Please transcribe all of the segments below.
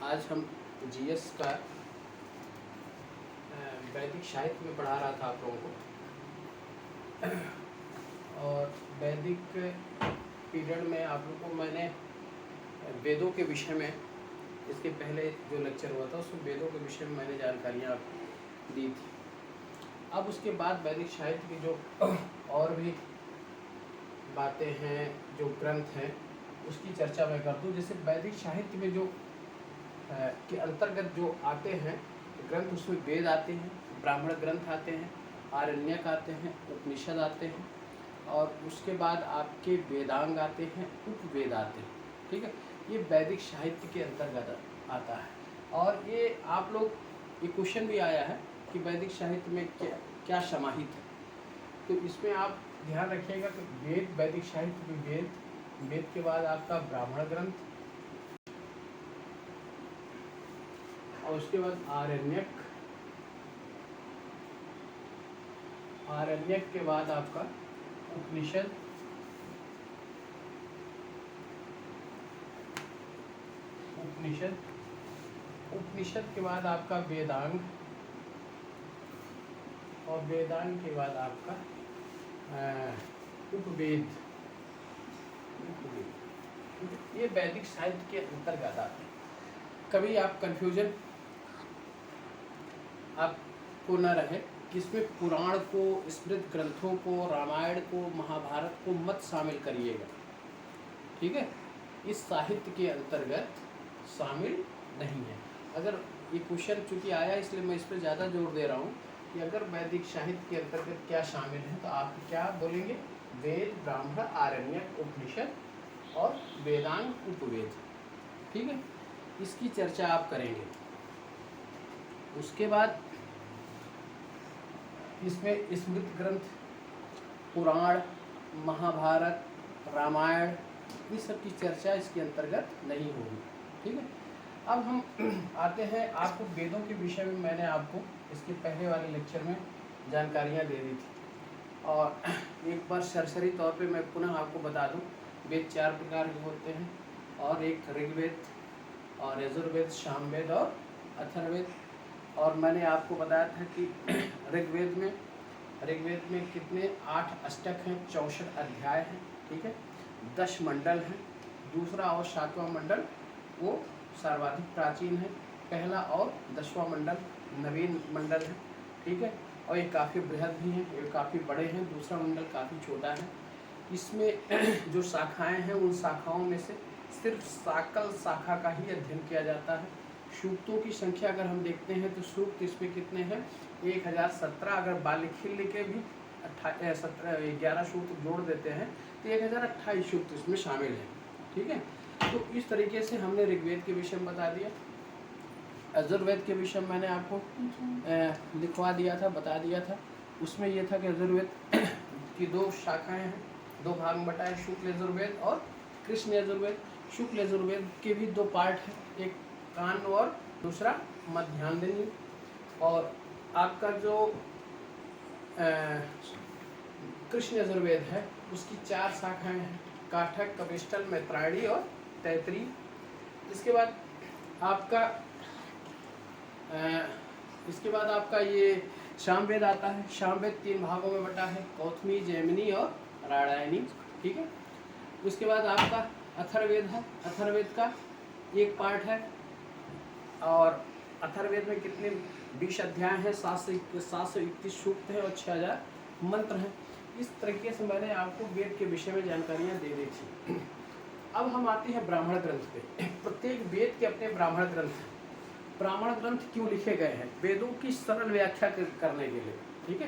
आज हम जीएस का वैदिक साहित्य में पढ़ा रहा था आप लोगों को। और वैदिक पीरियड में आप लोगों को मैंने वेदों के विषय में, इसके पहले जो लेक्चर हुआ था उसमें वेदों के विषय में मैंने जानकारियाँ आपको दी थी। अब उसके बाद वैदिक साहित्य की जो और भी बातें हैं, जो ग्रंथ हैं, उसकी चर्चा मैं कर दूं। जैसे वैदिक साहित्य में जो के अंतर्गत जो आते हैं ग्रंथ, उसमें वेद आते हैं, ब्राह्मण ग्रंथ आते हैं, आरण्यक आते हैं, उपनिषद आते हैं, और उसके बाद आपके वेदांग आते हैं, उपवेद आते हैं। ठीक है, ये वैदिक साहित्य के अंतर्गत आता है। और ये आप लोग, ये क्वेश्चन भी आया है कि वैदिक साहित्य में क्या क्या समाहित है। तो इसमें आप ध्यान रखिएगा कि वेद, वैदिक साहित्य में वेद, वेद के बाद आपका ब्राह्मण ग्रंथ, और उसके बाद आरण्यक, आरण्यक के बाद आपका उपनिषद, उपनिषद, उपनिषद के बाद आपका वेदांग, और वेदांग के बाद आपका उपवेद। ये वैदिक साहित्य के अंतर्गत आते हैं। कभी आप कंफ्यूजन आपको न रहे कि इसमें पुराण को, स्मृत ग्रंथों को, रामायण को, महाभारत को मत शामिल करिएगा। ठीक है, इस साहित्य के अंतर्गत शामिल नहीं है। अगर ये क्वेश्चन चूंकि आया इसलिए मैं इस पर ज़्यादा जोर दे रहा हूँ कि अगर वैदिक साहित्य के अंतर्गत क्या शामिल है तो आप क्या बोलेंगे? वेद, ब्राह्मण, आरण्यक, उपनिषद और वेदांग, उपवेद। ठीक है, इसकी चर्चा आप करेंगे। उसके बाद इसमें स्मृत ग्रंथ, पुराण, महाभारत, रामायण, इस सब की चर्चा इसके अंतर्गत नहीं होगी। ठीक है, अब हम आते हैं, आपको वेदों के विषय में मैंने आपको इसके पहले वाले लेक्चर में जानकारियाँ दे दी थी। और एक बार सरसरी तौर पे मैं पुनः आपको बता दूं, वेद 4 प्रकार के होते हैं, और एक ऋग्वेद और यजुर्वेद, सामवेद और अथर्ववेद। और मैंने आपको बताया था कि ऋग्वेद में कितने 8 अष्टक हैं, 64 अध्याय हैं। ठीक है, 10 मंडल हैं। दूसरा और 7वां मंडल वो सर्वाधिक प्राचीन है। पहला और 10वां मंडल नवीन मंडल है। ठीक है, और ये काफ़ी बृहद भी हैं, ये काफ़ी बड़े हैं। दूसरा मंडल काफ़ी छोटा है। इसमें जो शाखाएं हैं, उन शाखाओं में से सिर्फ साकल शाखा का ही अध्ययन किया जाता है। सूक्तों की संख्या अगर हम देखते हैं तो सूक्त इसमें कितने हैं? 1017। अगर बालिखिल्य के भी 11 सूक्त जोड़ देते हैं तो 1028 सूक्त इसमें शामिल हैं। ठीक है, तो इस तरीके से हमने ऋग्वेद के विषय में बता दिया। यजुर्वेद के विषय में मैंने आपको लिखवा दिया था, बता दिया था। उसमें यह था कि यजुर्वेद की 2 शाखाएं हैं, 2 भाग में बटा है, शुक्ल यजुर्वेद और कृष्ण यजुर्वेद। शुक्ल यजुर्वेद के भी 2 पार्ट हैं, एक कान और दूसरा मध्याह्न। और आपका जो कृष्ण यजुर्वेद है उसकी 4 शाखाएं हैं, काठक, कपिष्टल, मैत्रायणी और तैतरी। इसके बाद आपका ये सामवेद आता है। सामवेद 3 भागों में बटा है, कौथमी, जैमिनी और रामायणी। ठीक है, उसके बाद आपका अथर्ववेद है। अथर्ववेद का एक पार्ट है, और अथर्ववेद में कितने 20 अध्याय हैं, 731 सूक्त हैं और 6000 मंत्र हैं। इस तरीके से मैंने आपको वेद के विषय में जानकारियाँ दे दी थी। अब हम आते हैं ब्राह्मण ग्रंथ पे। प्रत्येक वेद के अपने ब्राह्मण ग्रंथ हैं। ब्राह्मण ग्रंथ क्यों लिखे गए हैं? वेदों की सरल व्याख्या करने के लिए। ठीक है,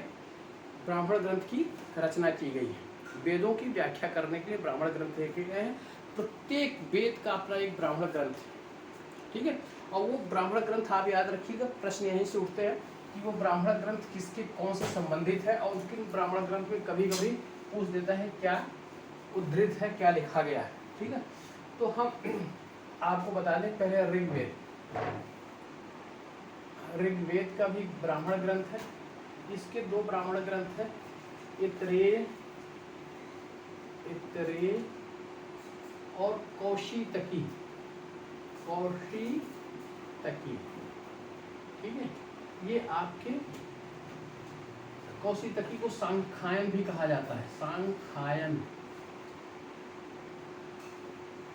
ब्राह्मण ग्रंथ की रचना की गई है। वेदों की व्याख्या करने के लिए ब्राह्मण ग्रंथ लिखे गए हैं। प्रत्येक वेद का अपना एक ब्राह्मण ग्रंथ है। ठीक है, और वो ब्राह्मण ग्रंथ आप याद रखिएगा, प्रश्न यहीं से उठते हैं कि वो ब्राह्मण ग्रंथ किसके, कौन से संबंधित है। और उसके ब्राह्मण ग्रंथ में कभी कभी पूछ देता है क्या उद्धृत है, क्या लिखा गया है। ठीक है, तो हम आपको बता दें पहले ऋग्वेद। ऋग्वेद का भी ब्राह्मण ग्रंथ है। इसके 2 ब्राह्मण ग्रंथ हैं, इत्रेय और कौशितकी। तकी, ठीक है। ये आपके कौशितकी को सांख्यायन भी कहा जाता है, सांख्यायन,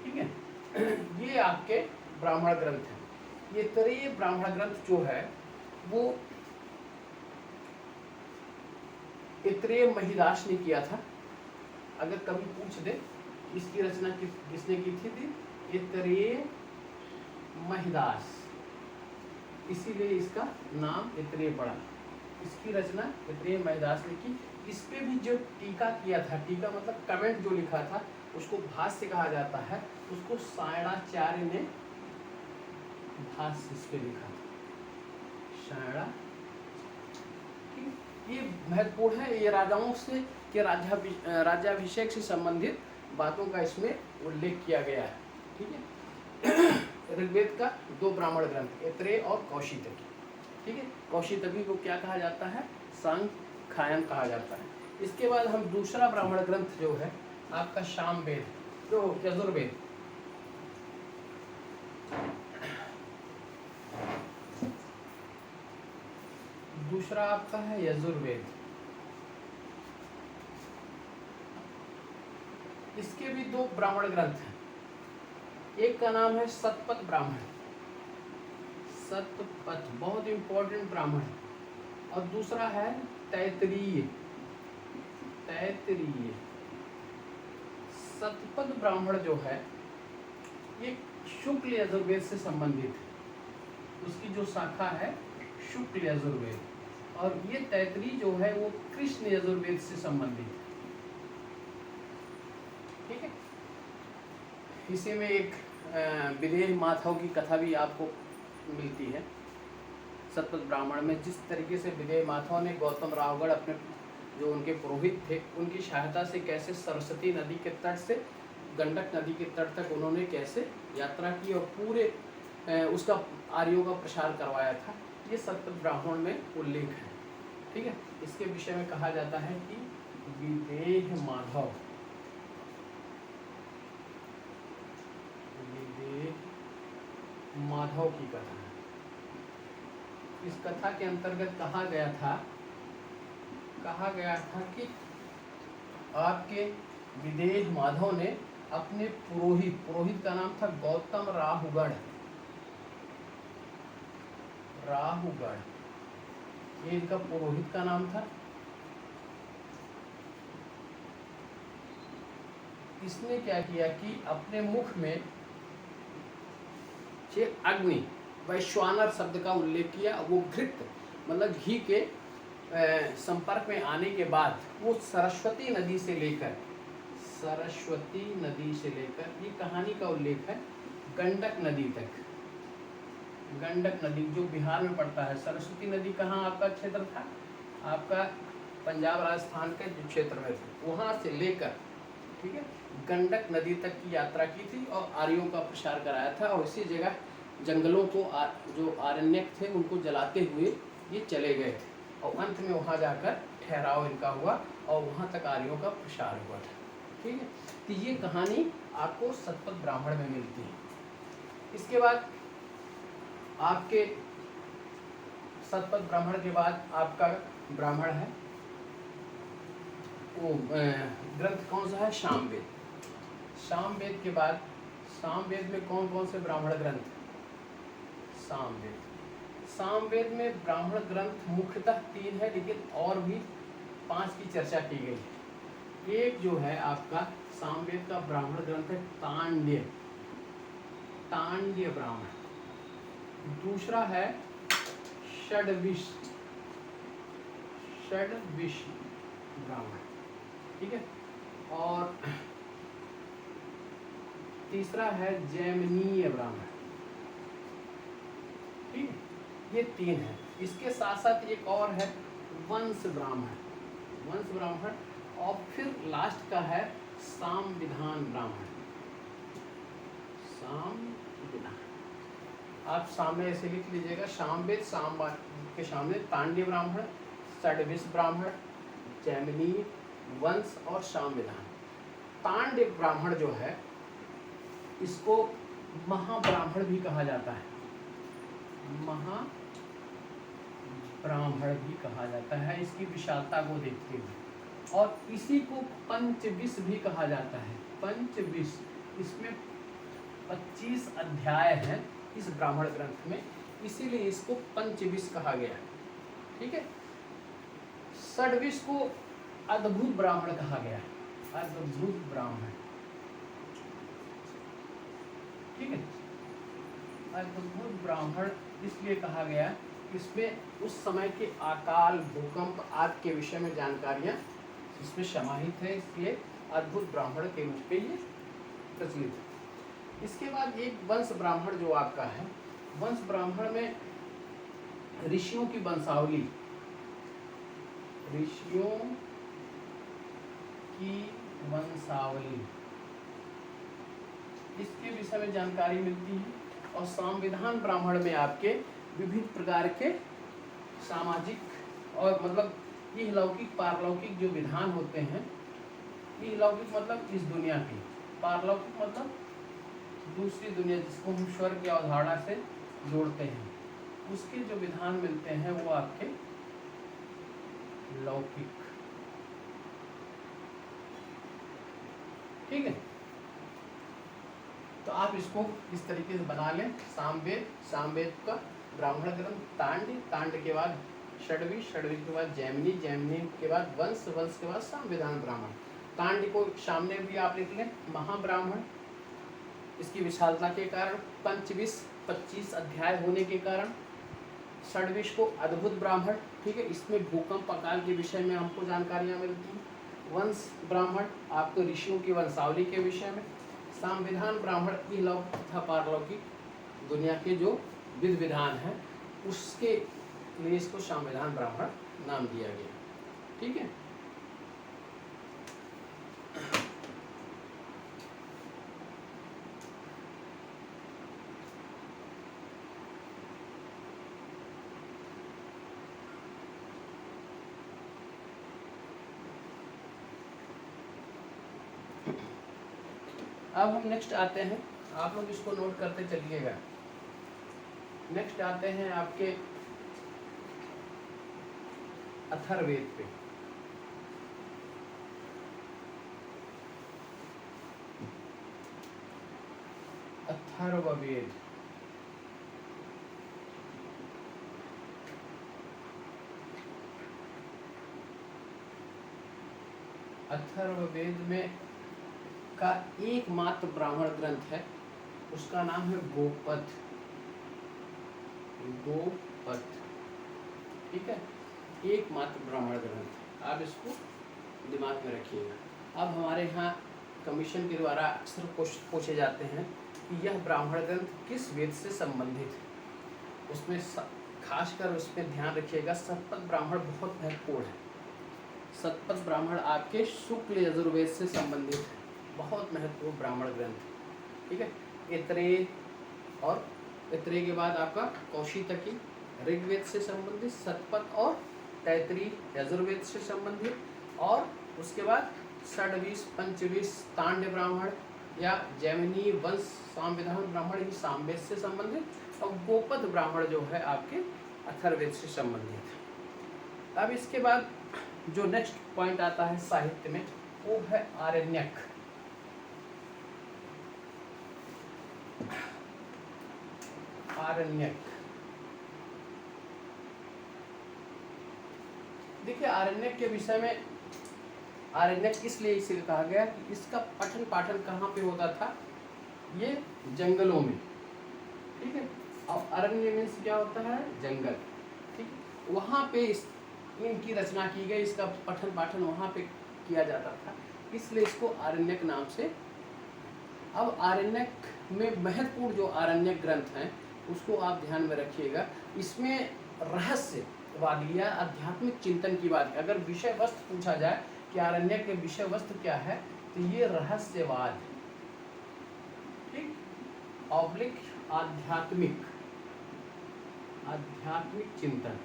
ठीक है। ये आपके ब्राह्मण ग्रंथ है। ये तरीय ब्राह्मण ग्रंथ जो है वो इतरेय महिदास ने किया था। अगर कभी पूछ दे इसकी रचना किसने की थी, इतरेय महिदास, इसीलिए इसका नाम इतरेय पड़ा। इसकी रचना इतरेय महिदास ने की। इस पे भी जो टीका किया था, टीका मतलब कमेंट जो लिखा था, उसको भाष्य कहा जाता है। उसको सायणाचार्य ने भाष्य इस पे लिखा था, सायणा। ये महत्वपूर्ण है। ये राजाओं से के राज्याभिषेक से संबंधित बातों का इसमें उल्लेख किया गया है, ठीक है। ऋग्वेद का 2 ब्राह्मण ग्रंथ, ऐत्रेय और कौशितकी, ठीक है। कौशितकी को क्या कहा जाता है, सांख्यायन कहा जाता है। इसके बाद हम दूसरा ब्राह्मण ग्रंथ जो है आपका सामवेद, जो यजुर्वेद, दूसरा आपका है यजुर्वेद। इसके भी 2 ब्राह्मण ग्रंथ हैं। एक का नाम है शतपथ ब्राह्मण, शतपथ बहुत इंपॉर्टेंट ब्राह्मण है, और दूसरा है तैत्तिरीय, तैत्तिरीय। शतपथ ब्राह्मण जो है ये शुक्ल यजुर्वेद से संबंधित है, उसकी जो शाखा है शुक्ल यजुर्वेद, और ये तैत्तिरीय जो है वो कृष्ण यजुर्वेद से संबंधित है, ठीक है। इसी में एक विदेह माधव की कथा भी आपको मिलती है शतपथ ब्राह्मण में। जिस तरीके से विदेह माधव ने गौतम रावगढ़ अपने जो उनके पुरोहित थे उनकी सहायता से कैसे सरस्वती नदी के तट से गंडक नदी के तट तक उन्होंने कैसे यात्रा की और पूरे उसका आर्यों का प्रसार करवाया था, ये शतपथ ब्राह्मण में उल्लेख है, ठीक है। इसके विषय में कहा जाता है कि विदेह माधव, माधव की कथा है। इस कथा के अंतर्गत कहा गया था कि आपके विदेह माधव ने अपने पुरोहित का नाम था गौतम राहुगढ़, ये इनका पुरोहित का नाम था। इसने क्या किया कि अपने मुख में अग्नि, वैश्वानर शब्द का उल्लेख किया। वो घृत मतलब घी के संपर्क में आने के बाद वो सरस्वती नदी से लेकर, ये कहानी का उल्लेख है, गंडक नदी तक, गंडक नदी जो बिहार में पड़ता है। सरस्वती नदी कहाँ आपका क्षेत्र था, आपका पंजाब राजस्थान के जो क्षेत्र में थे, वहाँ से लेकर, ठीक है, गंडक नदी तक की यात्रा की थी और आर्यों का प्रसार कराया था। और इसी जगह जंगलों को जो आरण्यक थे उनको जलाते हुए ये चले गए थे, और अंत में वहाँ जाकर ठहराव इनका हुआ और वहाँ तक आर्यों का प्रसार हुआ था, ठीक है। तो ये कहानी आपको शतपथ ब्राह्मण में मिलती है। इसके बाद आपके शतपथ ब्राह्मण के बाद आपका ब्राह्मण है वो ग्रंथ कौन सा है, सामवेद। सामवेद के बाद, सामवेद में कौन कौन से ब्राह्मण ग्रंथ, सामवेद में ब्राह्मण ग्रंथ मुख्यतः 3 है, लेकिन और भी 5 की चर्चा की गई है। एक जो है आपका सामवेद का ब्राह्मण ग्रंथ है तांड्य ब्राह्मण। दूसरा है षड्विश ब्राह्मण, ठीक है। और तीसरा है जैमिनीय ब्राह्मण, ठीक है। ये 3 है। इसके साथ साथ एक और है वंश ब्राह्मण, और फिर लास्ट का है सामविधान ब्राह्मण। आप सामने ऐसे लिख लीजिएगा, सामवेद, सामवाद के सामने तांड्य ब्राह्मण, षड्विश ब्राह्मण, जैमिनीय, वंश और सामविधान। तांड्य ब्राह्मण जो है इसको महाब्राह्मण भी कहा जाता है, महाब्राह्मण भी कहा जाता है इसकी विशालता को देखते हुए, और इसी को पंचविश भी कहा जाता है। पंचविश, इसमें 25 अध्याय हैं इस ब्राह्मण ग्रंथ में, इसीलिए इसको पंचविश कहा गया है। ठीक है। षड्विश को अद्भुत ब्राह्मण कहा गया है, अद्भुत ब्राह्मण। ठीक है। अद्भुत ब्राह्मण इसलिए कहा गया, इसमें उस समय के अकाल, भूकंप आदि के विषय में जानकारियां इसमें समाहित है, इसलिए अद्भुत ब्राह्मण के रूप में ये प्रचलित है। इसके बाद एक वंश ब्राह्मण जो आपका है, वंश ब्राह्मण में ऋषियों की वंशावली, ऋषियों की वंशावली, इसके विषय में जानकारी मिलती है। और संविधान ब्राह्मण में आपके विभिन्न प्रकार के सामाजिक और मतलब इहलौकिक पारलौकिक जो विधान होते हैं, इहलौकिक मतलब इस दुनिया की, पारलौकिक मतलब दूसरी दुनिया जिसको हम स्वर्ग की अवधारणा से जोड़ते हैं, उसके जो विधान मिलते हैं वो आपके लौकिक। ठीक है। तो आप इसको इस तरीके से बना लें। सामवेद, सामवेद का ब्राह्मण ग्रंथ तांड, तांड के बाद षड्वी, षड्वी के बाद जैमिनी, जैमिनी के बाद वंश, वंश के बाद संविधान ब्राह्मण। तांड को सामने भी आप लिख लें महाब्राह्मण, इसकी विशालता के कारण, पंचविश 25 अध्याय होने के कारण। षड्विश को अद्भुत ब्राह्मण, ठीक है, इसमें भूकंप अकाल के विषय में हमको जानकारियाँ मिलती हैं। वंश ब्राह्मण आपको ऋषियों की वंशावली के विषय में। संविधान ब्राह्मण इहलौकिक तथा पारलौकिक दुनिया के जो विधि विधान हैं उसके लिए इसको संविधान ब्राह्मण नाम दिया गया। ठीक है। अब हम नेक्स्ट आते हैं, आप लोग इसको नोट करते चलिएगा। नेक्स्ट आते हैं आपके अथर्ववेद पे। अथर्ववेद, अथर्ववेद में का एकमात्र ब्राह्मण ग्रंथ है, उसका नाम है गोपद। गोपद, ठीक है, एकमात्र ब्राह्मण ग्रंथ। आप इसको दिमाग में रखिएगा। अब हमारे यहाँ कमीशन के द्वारा अक्सर पूछे जाते हैं कि यह ब्राह्मण ग्रंथ किस वेद से संबंधित है। उसमें खासकर उसमें ध्यान रखिएगा, शतपथ ब्राह्मण बहुत महत्वपूर्ण है। शतपथ ब्राह्मण आपके शुक्ल यजुर्वेद से संबंधित है, बहुत महत्वपूर्ण ब्राह्मण ग्रंथ। ठीक है। ऐतरेय, और ऐतरेय के बाद आपका कौशितकी ऋग्वेद से संबंधित, शतपथ और तैतरीय यजुर्वेद से संबंधित, और उसके बाद षड्विश, पंचविश, तांड्य ब्राह्मण या जैमिनी, वंश, संविधान ब्राह्मण ये सामवेद से संबंधित, और गोपद ब्राह्मण जो है आपके अथर्ववेद से संबंधित। अब इसके बाद जो नेक्स्ट पॉइंट आता है साहित्य में वो है आरण्यक। आरण्यक, देखिए आरण्यक के विषय में, आरण्यक इसलिए इसे कहा गया कि इसका पठन पाठन कहाँ पे होता था, ये जंगलों में। ठीक है। और अरण्य मीन्स क्या होता है, जंगल। ठीक, वहाँ पे इनकी रचना की गई, इसका पठन पाठन वहाँ पे किया जाता था, इसलिए इसको आरण्यक नाम से। अब आरण्यक में महत्वपूर्ण जो आरण्यक ग्रंथ हैं उसको आप ध्यान में रखिएगा। इसमें रहस्यवाद या आध्यात्मिक चिंतन की बात, अगर विषय वस्तु पूछा जाए कि आरण्यक के विषय वस्तु क्या है, तो ये रहस्यवाद, ठीक, ऑब्लिक आध्यात्मिक, आध्यात्मिक चिंतन,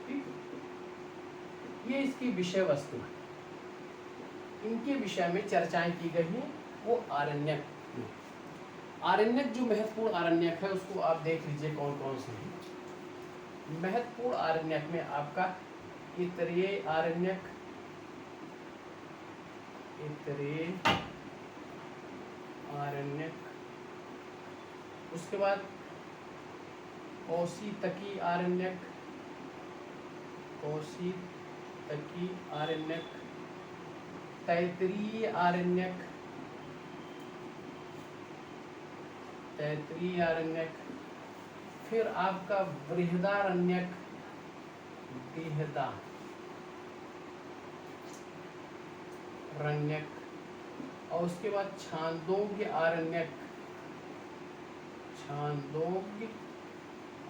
ठीक, ये इसकी विषय वस्तु है। इनके विषय में चर्चाएं की गई हैं वो आरण्यक में। आरण्यक जो महत्वपूर्ण आरण्यक है उसको आप देख लीजिए कौन कौन से हैं। महत्वपूर्ण आरण्यक में आपका इत्तरीय आरण्यक, इत्तरीय आरण्यक, उसके बाद कौशितकी आरण्यक, कौशितकी आरण्यक, तैत्तिरीय आरण्यक, तैत्तिरीय आरण्यक, फिर आपका बृहदारण्यक, बृहदारण्यक, और उसके बाद छांदोग्य आरण्यक, छांदोग्य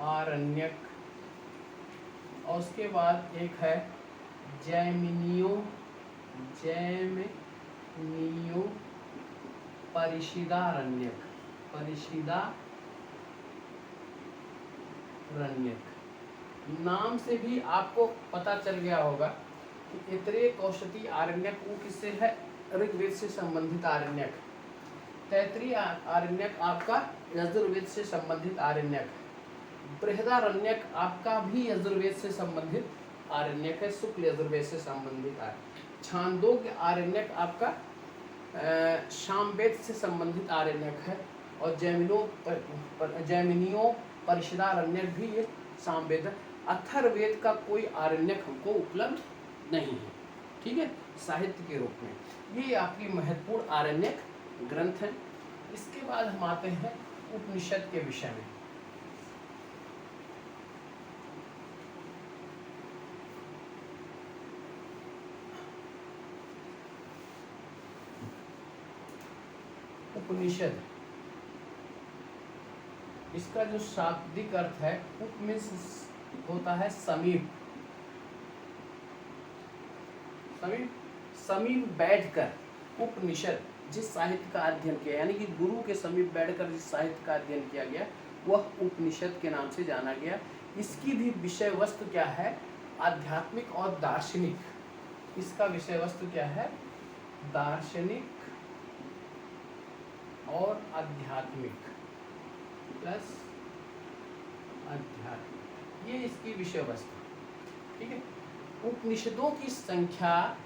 आरण्यक, और उसके बाद एक है जैमिनियो, जैमिनियो परिषिदारण्यक, परिषिदारण्यक। नाम से भी आपको पता चल गया होगा कि इतरे कौशती आरण्यक वो किससे है, ऋग्वेद से संबंधित आरण्यक। तैत्तिरीय आरण्यक आपका यजुर्वेद से संबंधित आरण्यक। बृहदारण्यक आपका भी यजुर्वेद से संबंधित आरण्यक है, शुक्ल यजुर्वेद से संबंधित है। छांदोग्य आरण्यक आपका सामवेद से संबंधित आरण्यक है, और जैमिनियो परिषदारण्यक भी ये सामवेद है। अथर्ववेद का कोई आरण्यक हमको उपलब्ध नहीं है, ठीक है, साहित्य के रूप में। ये आपकी महत्वपूर्ण आरण्यक ग्रंथ हैं। इसके बाद हम आते हैं उपनिषद के विषय में। उपनिषद, इसका जो शाब्दिक अर्थ है, उप मीन्स होता है समीप, समीप, समीप बैठकर। उपनिषद जिस साहित्य का अध्ययन किया, यानी कि गुरु के समीप बैठकर जिस साहित्य का अध्ययन किया गया वह उपनिषद के नाम से जाना गया। इसकी भी विषय वस्तु क्या है, आध्यात्मिक और दार्शनिक। इसका विषय वस्तु क्या है, दार्शनिक और आध्यात्मिक प्लस आध्यात्मिक, ये इसकी विषय वस्तु, ठीक है। उपनिषदों की संख्या,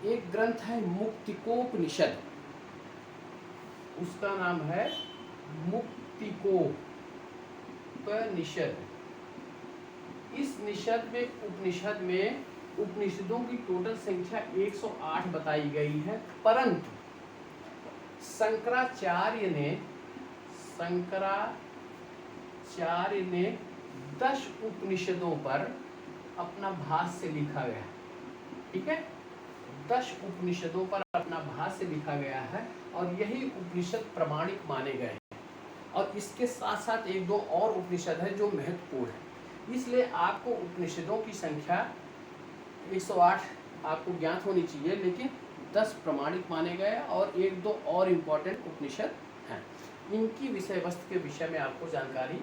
एक ग्रंथ है मुक्तिकोपनिषद, उसका नाम है मुक्तिकोपनिषद। इस निषद में, उपनिषद में उपनिषदों की टोटल संख्या 108 बताई गई है, परंतु शंकराचार्य ने 10 उपनिषदों पर अपना भाष्य लिखा गया, ठीक है। 10 उपनिषदों पर अपना भाष्य लिखा गया है, और यही उपनिषद प्रमाणिक माने गए हैं। और इसके साथ साथ एक दो और उपनिषद है जो महत्वपूर्ण है, इसलिए आपको उपनिषदों की संख्या 108 आपको ज्ञात होनी चाहिए, लेकिन 10 प्रमाणिक माने गए और एक दो और इम्पोर्टेंट उपनिषद हैं। इनकी विषय वस्तु के विषय में आपको जानकारी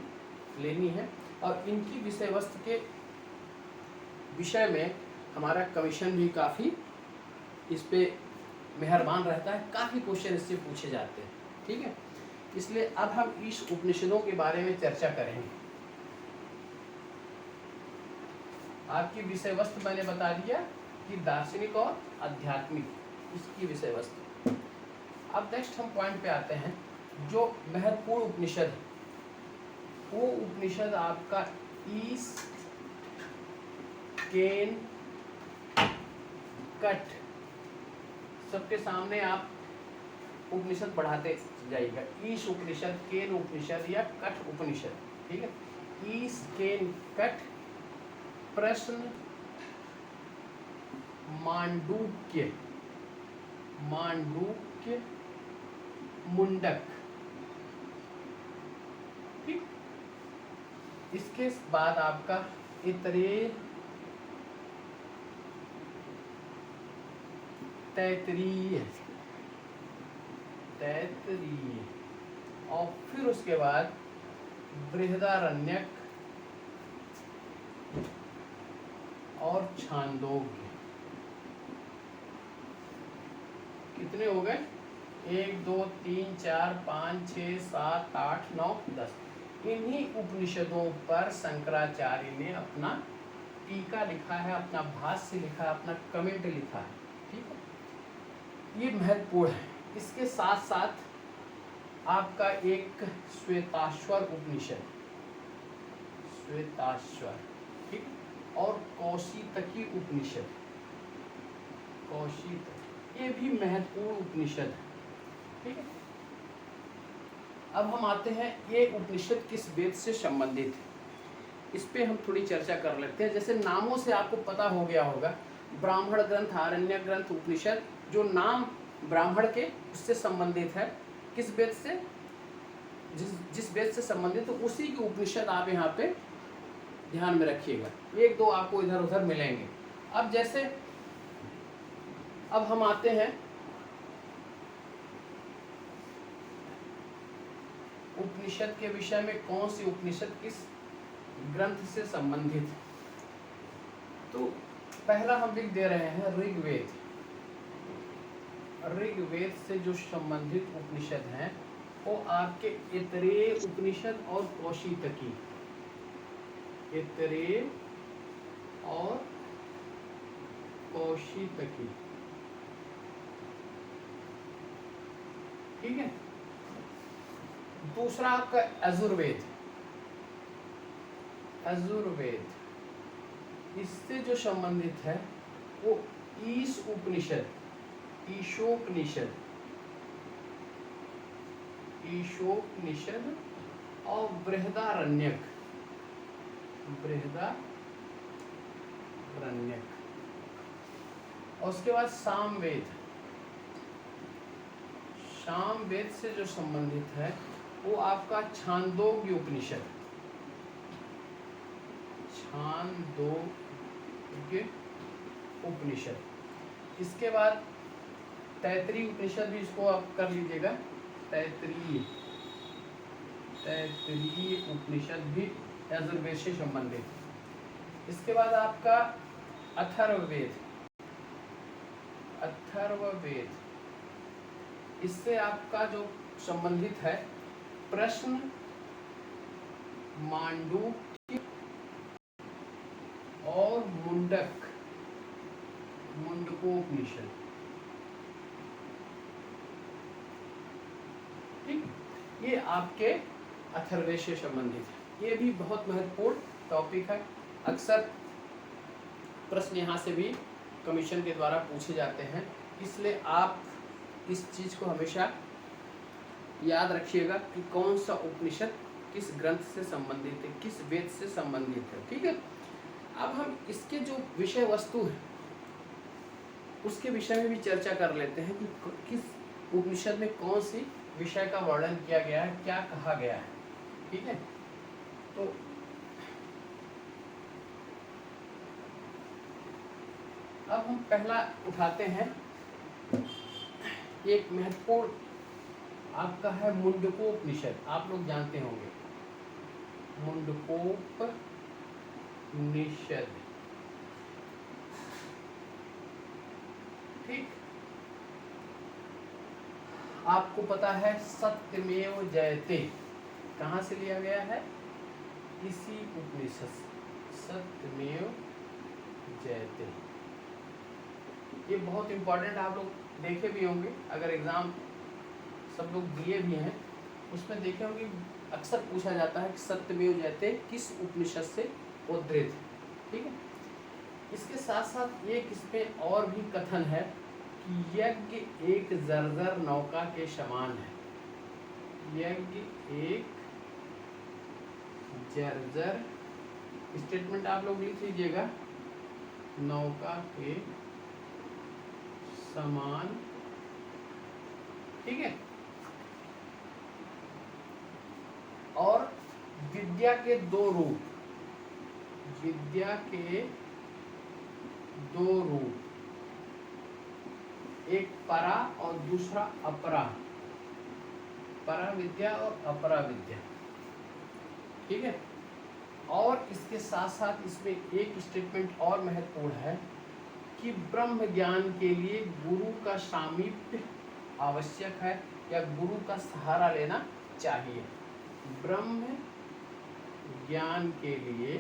लेनी है, और इनकी विषय वस्तु के विषय में हमारा कमीशन भी काफ़ी इस पे मेहरबान रहता है, काफ़ी क्वेश्चन इससे पूछे जाते हैं, ठीक है। इसलिए अब हम इस उपनिषदों के बारे में चर्चा करेंगे। आपकी विषय वस्तु मैंने बता दिया कि दार्शनिक और आध्यात्मिक, इसकी विषय वस्तु। अब नेक्स्ट हम पॉइंट पे आते हैं, जो महत्वपूर्ण उपनिषद है वो उपनिषद आपका ईस केन कट, सबके सामने आप उपनिषद बढ़ाते जाइएगा। ईश उपनिषद, केन उपनिषद या कट उपनिषद, ठीक है। ईश केन कट, प्रश्न, मांडूक्य, मांडूक्य, मुंडक, ठीक। इसके बाद आपका इतरेय, तैत्तिरीय, तैत्तिरीय, और फिर उसके बाद बृहदारण्यक और छांदोग्य। कितने हो गए? 1 2 3 4 5 6 7 8 9 10 इन्हीं उपनिषदों पर शंकराचार्य ने अपना टीका लिखा है, अपना भाष्य लिखा है, अपना कमेंट लिखा है। ठीक है, ये महत्वपूर्ण है। इसके साथ साथ आपका एक श्वेताश्वर उपनिषद, श्वेताश्वर, ठीक, और कौशितकी उपनिषद, कौशित, ये भी महत्वपूर्ण उपनिषद है। ठीक है, अब हम आते हैं ये उपनिषद किस वेद से संबंधित है, इस पे हम थोड़ी चर्चा कर लेते हैं। जैसे नामों से आपको पता हो गया होगा, ब्राह्मण ग्रंथ, आरण्यक ग्रंथ, उपनिषद, जो नाम ब्राह्मण के उससे संबंधित है, किस वेद से, जिस वेद से संबंधित तो उसी के उपनिषद आप यहाँ पे ध्यान में रखिएगा। एक दो आपको इधर उधर मिलेंगे। अब जैसे अब हम आते हैं उपनिषद के विषय में, कौन सी उपनिषद किस ग्रंथ से संबंधित है। तो पहला हम लिख दे रहे हैं ऋग्वेद। ऋग्वेद से जो संबंधित उपनिषद हैं वो आपके ऐतरेय उपनिषद और कौशितकी, ऐतरेय और कौशितकी। ठीक है, दूसरा आपका यजुर्वेद, यजुर्वेद, इससे जो संबंधित है वो ईश उपनिषद, ईशोपनिषद, ईशोपनिषद और बृहदारण्यक, बृहदारण्यक। और उसके बाद सामवेद, सामवेद से जो संबंधित है वो आपका छांदोग्य उपनिषद, छांदोग्य उपनिषद। इसके बाद तैत्तिरीय उपनिषद भी, इसको आप कर लीजिएगा, तैत्तिरीय, तैत्तिरीय उपनिषद भी यजुर्वेद से संबंधित। इसके बाद आपका अथर्ववेद, अथर्ववेद, इससे आपका जो संबंधित है प्रश्न, मांडूक्य और मुंडक, मुंडकोपनिषद। ठीक, ये आपके अथर्ववेद से संबंधित है। ये भी बहुत महत्वपूर्ण टॉपिक है, अक्सर प्रश्न यहाँ से भी कमीशन के द्वारा पूछे जाते हैं, इसलिए आप इस चीज़ को हमेशा याद रखिएगा कि कौन सा उपनिषद किस ग्रंथ से संबंधित है, किस वेद से संबंधित है। ठीक है, अब हम इसके जो विषय वस्तु है उसके विषय में भी चर्चा कर लेते हैं कि किस उपनिषद में कौन सी विषय का वर्णन किया गया है, क्या कहा गया है। ठीक है, तो अब हम पहला उठाते हैं, एक महत्वपूर्ण आपका है मुंडकोपनिषद, आप लोग जानते होंगे, मुंडकोपनिषद। ठीक, आपको पता है सत्यमेव जयते कहाँ से लिया गया है, इसी उपनिषद से, सत्यमेव जयते। ये बहुत इंपॉर्टेंट, आप लोग देखे भी होंगे, अगर एग्जाम सब लोग दिए भी हैं उसमें देखे होंगे, अक्सर पूछा जाता है कि सत्यमेव जयते किस उपनिषद से उद्धृत है। ठीक है, इसके साथ साथ एक इसमें और भी कथन है कि यज्ञ एक जर्जर नौका के समान है, यज्ञ एक जर्जर, स्टेटमेंट आप लोग लिख लीजिएगा, नौका के समान। ठीक है, और विद्या के दो रूप, विद्या के दो रूप, एक परा और दूसरा अपरा, परा विद्या और अपरा विद्या। ठीक है, और इसके साथ साथ इसमें एक स्टेटमेंट और महत्वपूर्ण है कि ब्रह्म ज्ञान के लिए गुरु का सामीप्य आवश्यक है या गुरु का सहारा लेना चाहिए। ब्रह्म ज्ञान के लिए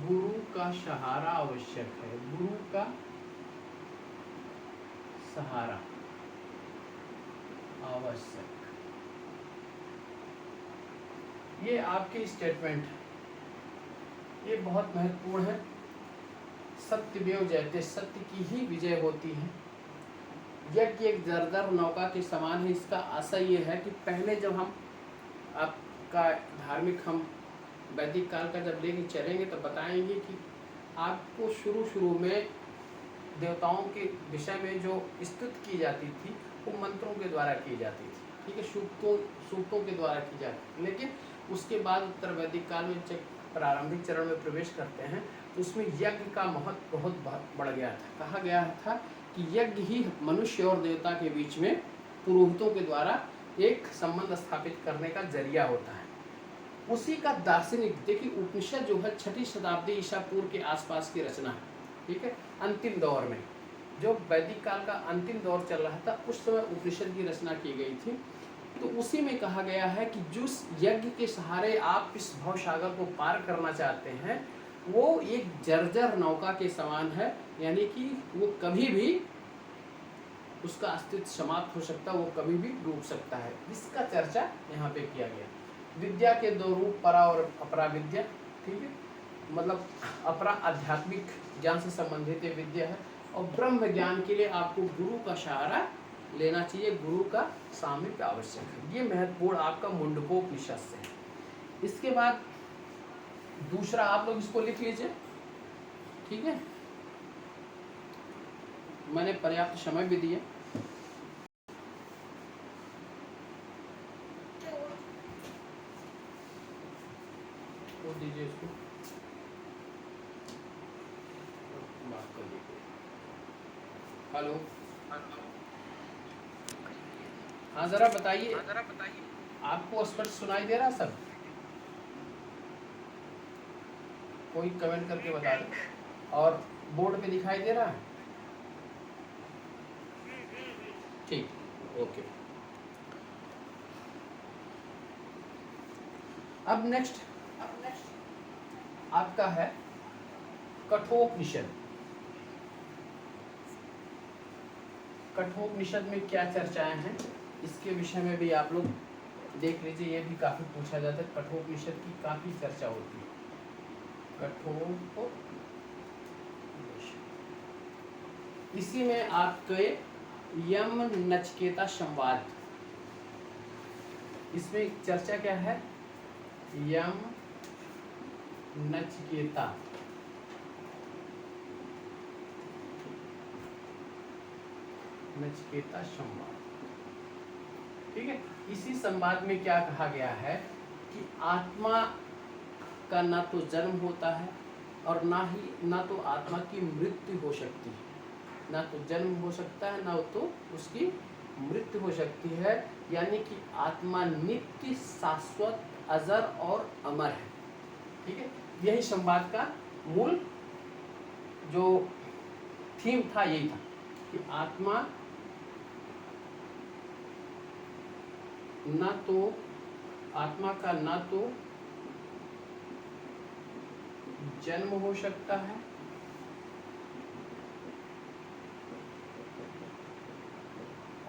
गुरु का सहारा आवश्यक है, गुरु का सहारा आवश्यक। ये आपकी स्टेटमेंट, ये बहुत महत्वपूर्ण है। सत्यमेव जयते, सत्य की ही विजय होती है। यज्ञ एक जर्जर नौका के समान है। इसका आशय ये है कि पहले जब हम आपका धार्मिक हम वैदिक काल का जब लेके चलेंगे तो बताएंगे कि आपको शुरू में देवताओं के विषय में जो स्तुति की जाती थी वो मंत्रों के द्वारा की जाती थी, ठीक है, सूक्तों के द्वारा की जाती थी। लेकिन उसके बाद उत्तर वैदिक काल में जब प्रारंभिक चरण में प्रवेश करते हैं तो उसमें यज्ञ का महत्व बहुत बढ़ गया था। कहा गया था कि यज्ञ ही मनुष्य और देवता के बीच में पुरोहितों के द्वारा एक संबंध स्थापित करने का जरिया होता है। उसी का दार्शनिक, देखिए उपनिषद जो है 6ठी शताब्दी ईसा पूर्व के आसपास की रचना है, ठीक है। अंतिम दौर में जो वैदिक काल का अंतिम दौर चल रहा था उस समय उपनिषद की रचना की गई थी। तो उसी में कहा गया है कि जिस यज्ञ के सहारे आप इस भव सागर को पार करना चाहते हैं वो एक जर्जर नौका के समान है, यानी कि वो कभी भी उसका अस्तित्व समाप्त हो सकता है, वो कभी भी डूब सकता है। इसका चर्चा यहाँ पे किया गया। विद्या के दो रूप, परा और अपरा विद्या, ठीक है, मतलब अपरा आध्यात्मिक ज्ञान से संबंधित विद्या है और ब्रह्म ज्ञान के लिए आपको गुरु का सहारा लेना चाहिए, गुरु का सामीप्य आवश्यक है। ये महत्वपूर्ण आपका मुंडकोपनिषद से है। इसके बाद दूसरा आप लोग इसको लिख लीजिए, ठीक है, मैंने पर्याप्त समय भी दिया। तो दीजिए इसको, बात कर लीजिए। हेलो, हाँ जरा बताइए, आपको स्पष्ट सुनाई दे रहा सब? कोई कमेंट करके बता दे। और बोर्ड पे दिखाई दे रहा है? ठीक, ओके। अब नेक्स्ट आपका है कठोपनिषद। कठोपनिषद में क्या चर्चाएं हैं इसके विषय में भी आप लोग देख लीजिए। ये भी काफी पूछा जाता है, कठोपनिषद की काफी चर्चा होती है। कठोपनिषद, इसी में आपके यम नचिकेता संवाद, इसमें चर्चा क्या है? यम नचिकेता, नचिकेता संवाद, ठीक है। इसी संवाद में क्या कहा गया है कि आत्मा का ना तो जन्म होता है और ना तो आत्मा की मृत्यु हो सकती है। ना तो जन्म हो सकता है, ना तो उसकी मृत्यु हो सकती है, यानी कि आत्मा नित्य, शाश्वत, अजर और अमर है, ठीक है। यही संवाद का मूल जो थीम था यही था कि आत्मा का ना तो जन्म हो सकता है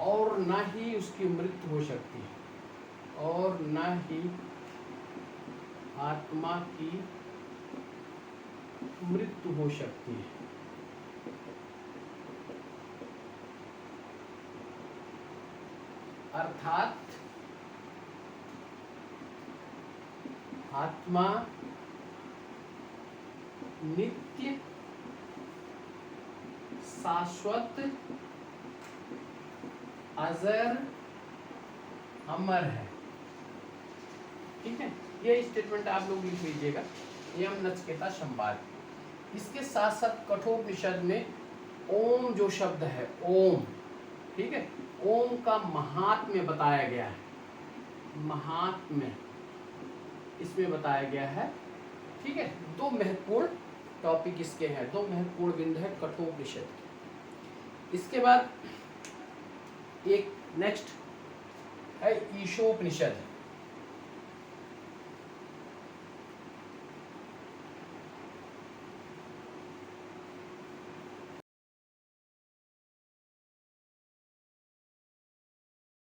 और ना ही उसकी मृत्यु हो सकती है, और ना ही आत्मा की मृत्यु हो सकती है। अर्थात आत्मा नित्य, शाश्वत, अजर, अमर है, ठीक है। ये स्टेटमेंट आप लोग लिख लीजिएगा, यम नचिकेता संवाद। इसके साथ साथ कठोपनिषद में ओम जो शब्द है, ओम, ठीक है, ओम का महात्म्य बताया गया है। महात्म्य इसमें बताया गया है, ठीक है। दो महत्वपूर्ण टॉपिक इसके हैं, 2 महत्वपूर्ण बिंदु है कठोपनिषद के। इसके बाद एक नेक्स्ट है ईशोपनिषद।